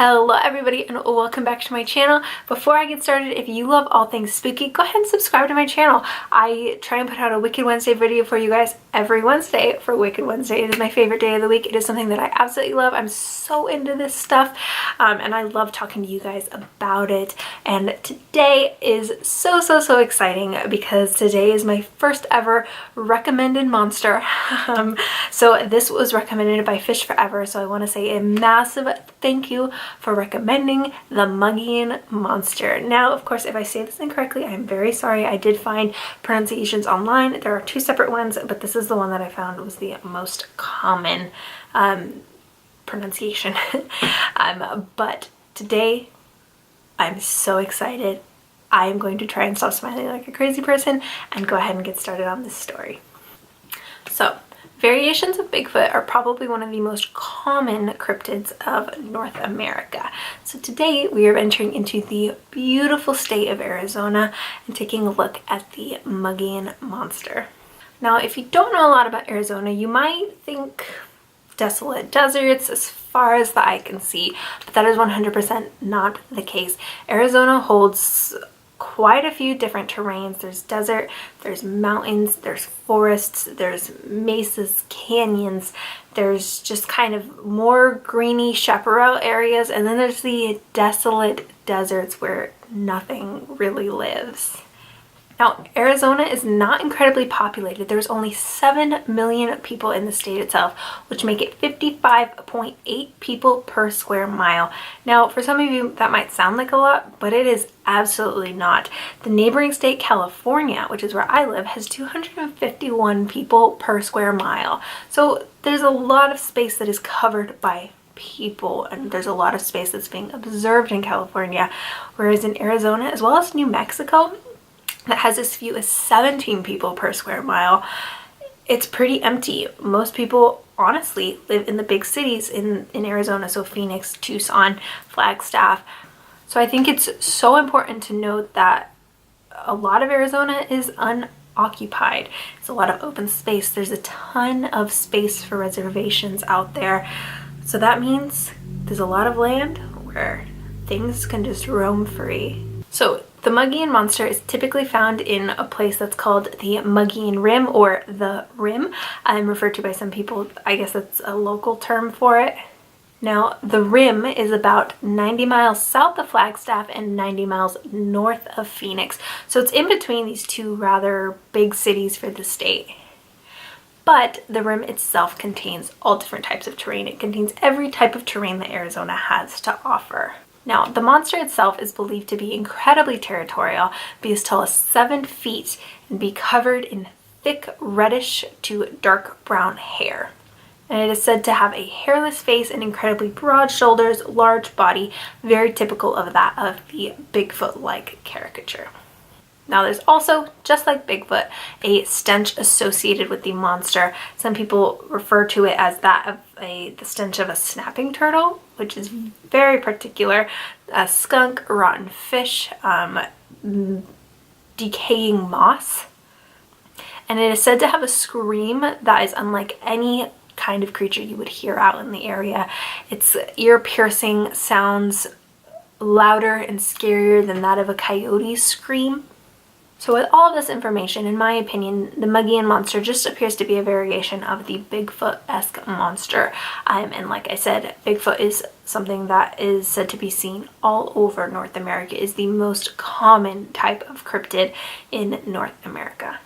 Hello everybody and welcome back to my channel. Before I get started, if you love all things spooky, go ahead and subscribe to my channel. I try and put out a Wicked Wednesday video for you guys every Wednesday for Wicked Wednesday. It is my favorite day of the week. It is something that I absolutely love. I'm so into this stuff and I love talking to you guys about it. And today is so exciting because today is my first ever recommended monster. So this was recommended by Fish Forever, so I want to say a massive thank you for recommending the Mogollon monster. Now, of course, if I say this incorrectly, I'm very sorry. I did find pronunciations online. There are two separate ones, but this is the one that I found was the most common pronunciation. But today, I'm so excited. I am going to try and stop smiling like a crazy person and go ahead and get started on this story. So, variations of Bigfoot are probably one of the most common cryptids of North America. So today we are entering into the beautiful state of Arizona and taking a look at the Mogollon monster. Now, if you don't know a lot about Arizona, you might think desolate deserts as far as the eye can see, but that is 100% not the case. Arizona holds quite a few different terrains. There's desert, there's mountains, there's forests, there's mesas, canyons, there's just kind of more greeny chaparral areas, and then there's the desolate deserts where nothing really lives. Now, Arizona is not incredibly populated. There's only 7 million people in the state itself, which make it 55.8 people per square mile. Now, for some of you, that might sound like a lot, but it is absolutely not. The neighboring state, California, which is where I live, has 251 people per square mile. So there's a lot of space that is covered by people, and there's a lot of space that's being observed in California, whereas in Arizona, as well as New Mexico, that has as few as 17 people per square mile, it's pretty empty. Most people honestly live in the big cities in Arizona, so Phoenix, Tucson, Flagstaff. So I think it's so important to note that a lot of Arizona is unoccupied. It's a lot of open space. There's a ton of space for reservations out there. So that means there's a lot of land where things can just roam free. So the Mogollon monster is typically found in a place that's called the Mogollon Rim, or the Rim. Referred to by some people, I guess that's a local term for it. Now, the Rim is about 90 miles south of Flagstaff and 90 miles north of Phoenix. So it's in between these two rather big cities for the state. But the Rim itself contains all different types of terrain. It contains every type of terrain that Arizona has to offer. Now, the monster itself is believed to be incredibly territorial, be as tall as 7 feet, and be covered in thick reddish to dark brown hair. And it is said to have a hairless face and incredibly broad shoulders, large body, very typical of that of the Bigfoot-like caricature. Now, there's also, just like Bigfoot, a stench associated with the monster. Some people refer to it as that of the stench of a snapping turtle, which is very particular. A skunk, rotten fish, decaying moss. And it is said to have a scream that is unlike any kind of creature you would hear out in the area. Its ear-piercing sounds louder and scarier than that of a coyote's scream. So with all of this information, in my opinion, the Mogollon monster just appears to be a variation of the Bigfoot-esque monster. And like I said, Bigfoot is something that is said to be seen all over North America. It is the most common type of cryptid in North America.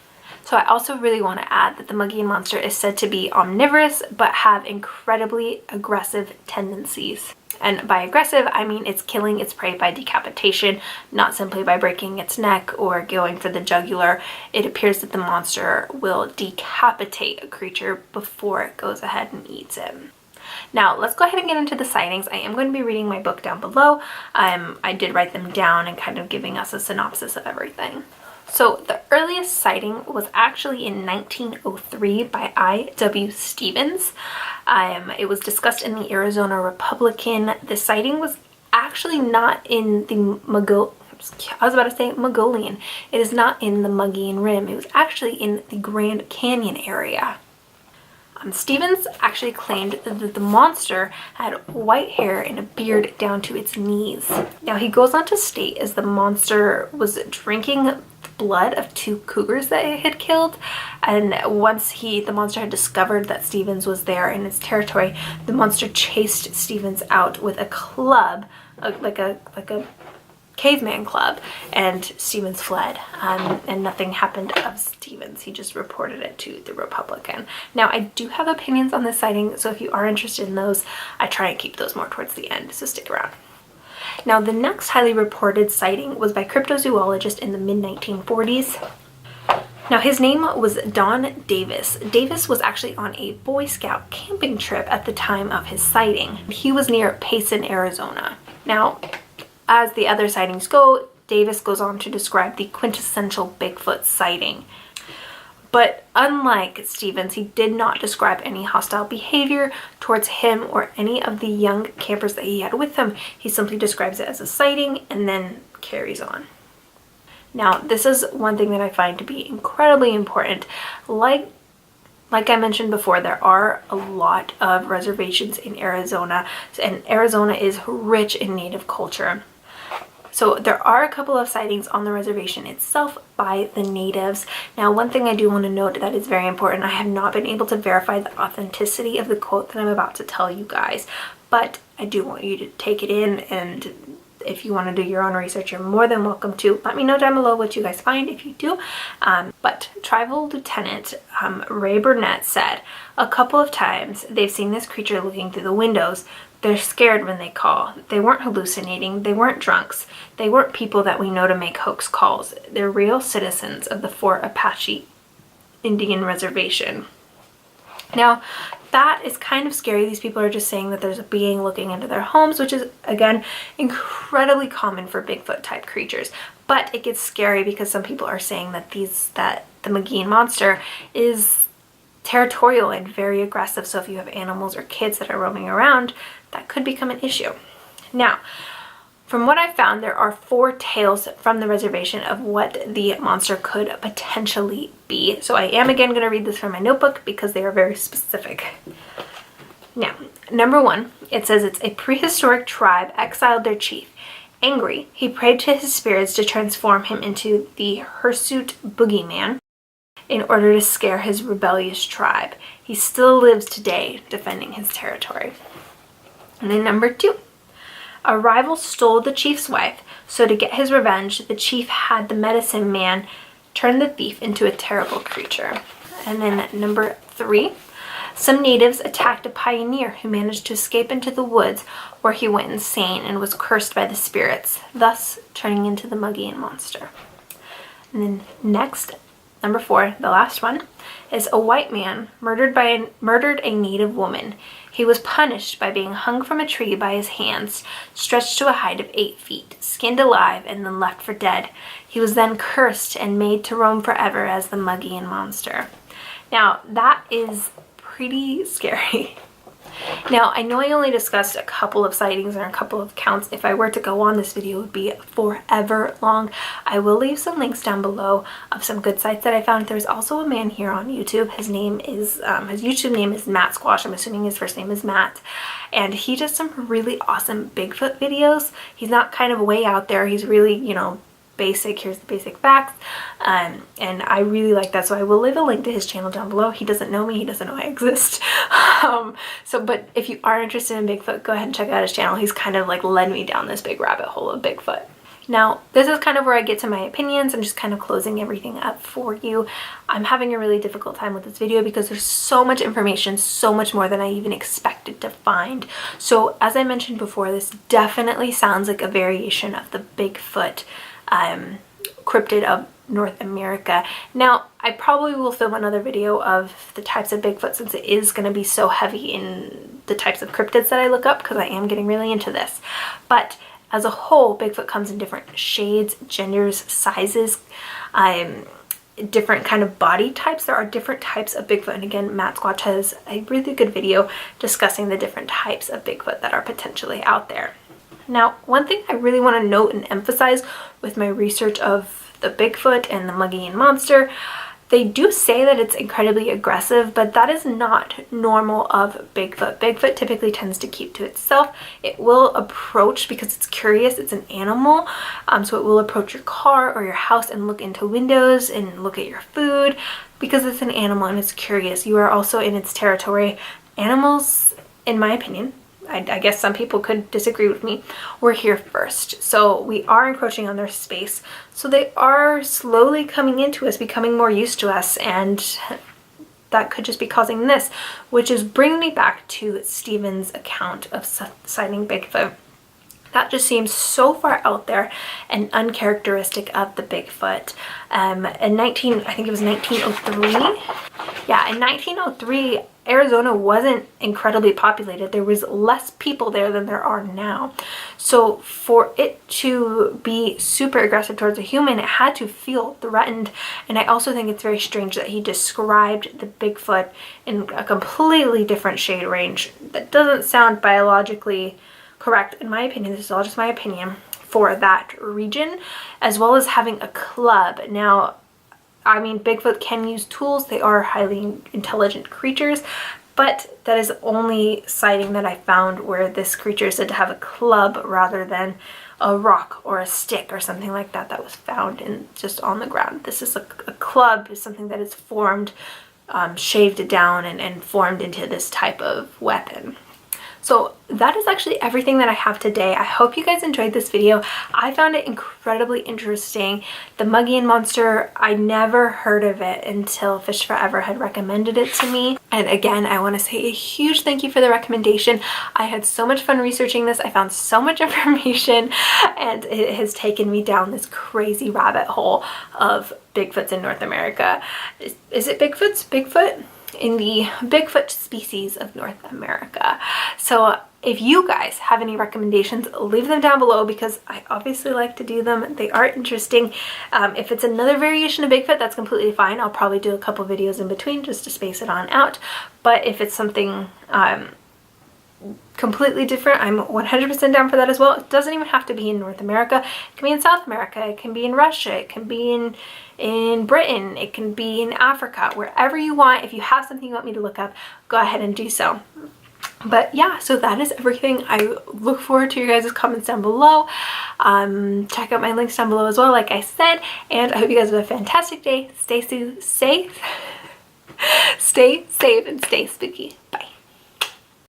So I also really want to add that the Mogollon monster is said to be omnivorous, but have incredibly aggressive tendencies. And by aggressive, I mean it's killing its prey by decapitation, not simply by breaking its neck or going for the jugular. It appears that the monster will decapitate a creature before it goes ahead and eats it. Now, let's go ahead and get into the sightings. I am going to be reading my book down below. I did write them down and kind of giving us a synopsis of everything. So the earliest sighting was actually in 1903 by I.W. Stevens. It was discussed in the Arizona Republican. The sighting was actually not in the Mogollon. It is not in the Mogollon Rim. It was actually in the Grand Canyon area. Stevens actually claimed that the monster had white hair and a beard down to its knees. Now he goes on to state as the monster was drinking the blood of 2 cougars that it had killed, and once the monster had discovered that Stevens was there in its territory, the monster chased Stevens out with a club, like a caveman club, and Stevens fled, and nothing happened of Stevens. He just reported it to the Republican. Now I do have opinions on this sighting, so if you are interested in those, I try and keep those more towards the end, so stick around. Now the next highly reported sighting was by cryptozoologist in the mid-1940s. Now his name was Don Davis. Davis was actually on a Boy Scout camping trip at the time of his sighting. He was near Payson, Arizona. Now, as the other sightings go, Davis goes on to describe the quintessential Bigfoot sighting. But unlike Stevens, he did not describe any hostile behavior towards him or any of the young campers that he had with him. He simply describes it as a sighting and then carries on. Now, this is one thing that I find to be incredibly important. Like I mentioned before, there are a lot of reservations in Arizona, and Arizona is rich in native culture. So there are a couple of sightings on the reservation itself by the natives. Now, one thing I do want to note that is very important, I have not been able to verify the authenticity of the quote that I'm about to tell you guys, but I do want you to take it in, and if you want to do your own research, you're more than welcome to. Let me know down below what you guys find if you do. But Tribal Lieutenant Ray Burnett said a couple of times they've seen this creature looking through the windows. They're scared when they call. They weren't hallucinating. They weren't drunks. They weren't people that we know to make hoax calls. They're real citizens of the Fort Apache Indian Reservation. Now, that is kind of scary. These people are just saying that there's a being looking into their homes, which is, again, incredibly common for Bigfoot type creatures. But it gets scary because some people are saying that the Mogollon monster is territorial and very aggressive. So if you have animals or kids that are roaming around, that could become an issue. Now, from what I found, there are 4 tales from the reservation of what the monster could potentially be. So I am again going to read this from my notebook because they are very specific. Now, number 1, it says it's a prehistoric tribe exiled their chief. Angry, he prayed to his spirits to transform him into the hirsute boogeyman in order to scare his rebellious tribe. He still lives today defending his territory. And then number 2. A rival stole the chief's wife, so to get his revenge, the chief had the medicine man turn the thief into a terrible creature. And then number 3, some natives attacked a pioneer who managed to escape into the woods, where he went insane and was cursed by the spirits, thus turning into the Mogollon monster. And then next, number 4, the last one, is a white man murdered a native woman. He was punished by being hung from a tree by his hands, stretched to a height of 8 feet, skinned alive, and then left for dead. He was then cursed and made to roam forever as the Mogollon monster. Now, that is pretty scary. Now, I know I only discussed a couple of sightings and a couple of counts. If I were to go on, this video would be forever long. I will leave some links down below of some good sites that I found. There's also a man here on YouTube. His name is, his YouTube name is Mattsquatch. I'm assuming his first name is Matt. And he does some really awesome Bigfoot videos. He's not kind of way out there. He's really, you know, basic. Here's the basic facts, and I really like that, so I will leave a link to his channel down below. He doesn't know me, he doesn't know I exist. But if you are interested in Bigfoot, go ahead and check out his channel. He's kind of like led me down this big rabbit hole of Bigfoot. Now, this is kind of where I get to my opinions. I'm just kind of closing everything up for you. I'm having a really difficult time with this video because there's so much information, so much more than I even expected to find. So as I mentioned before, this definitely sounds like a variation of the Bigfoot cryptid of North America. Now, I probably will film another video of the types of Bigfoot, since it is going to be so heavy in the types of cryptids that I look up, because I am getting really into this. But as a whole, Bigfoot comes in different shades, genders, sizes, different kind of body types. There are different types of Bigfoot, and again, Mattsquatch has a really good video discussing the different types of Bigfoot that are potentially out there. Now, one thing I really want to note and emphasize with my research of the Bigfoot and the Mogollon monster, They do say that it's incredibly aggressive, but that is not normal of Bigfoot. Bigfoot typically tends to keep to itself. It will approach because it's curious. It's an animal, so it will approach your car or your house and look into windows and look at your food because it's an animal and it's curious. You are also in its territory. Animals, in my opinion, I guess some people could disagree with me, we're here first. So we are encroaching on their space. So they are slowly coming into us, becoming more used to us, and that could just be causing this, which is bringing me back to Stephen's account of sighting Bigfoot. That just seems so far out there and uncharacteristic of the Bigfoot. I think it was 1903. Yeah, in 1903, Arizona wasn't incredibly populated. There was less people there than there are now. So for it to be super aggressive towards a human, it had to feel threatened. And I also think it's very strange that he described the Bigfoot in a completely different shade range. That doesn't sound biologically correct, in my opinion. This is all just my opinion for that region, as well as having a club. Now, I mean, Bigfoot can use tools. They are highly intelligent creatures, but that is the only sighting that I found where this creature is said to have a club rather than a rock or a stick or something like that that was found in just on the ground. This is a club, is something that is formed, shaved down and formed into this type of weapon. So that is actually everything that I have today. I hope you guys enjoyed this video. I found it incredibly interesting. The Mogollon monster, I never heard of it until Fish Forever had recommended it to me. And again, I want to say a huge thank you for the recommendation. I had so much fun researching this. I found so much information, and it has taken me down this crazy rabbit hole of Bigfoots in North America. Is it Bigfoot? In the Bigfoot species of North America. So if you guys have any recommendations, leave them down below because I obviously like to do them. They are interesting. If it's another variation of Bigfoot, that's completely fine. I'll probably do a couple videos in between just to space it on out. But if it's something completely different, I'm 100% down for that as well. It doesn't even have to be in North America. It can be in South America, it can be in Russia, it can be in Britain, it can be in Africa, wherever you want. If you have something you want me to look up, go ahead and do so. But yeah, so that is everything. I look forward to your guys' comments down below. Check out my links down below as well, like I said, and I hope you guys have a fantastic day. Stay safe, stay safe, and stay spooky. Bye.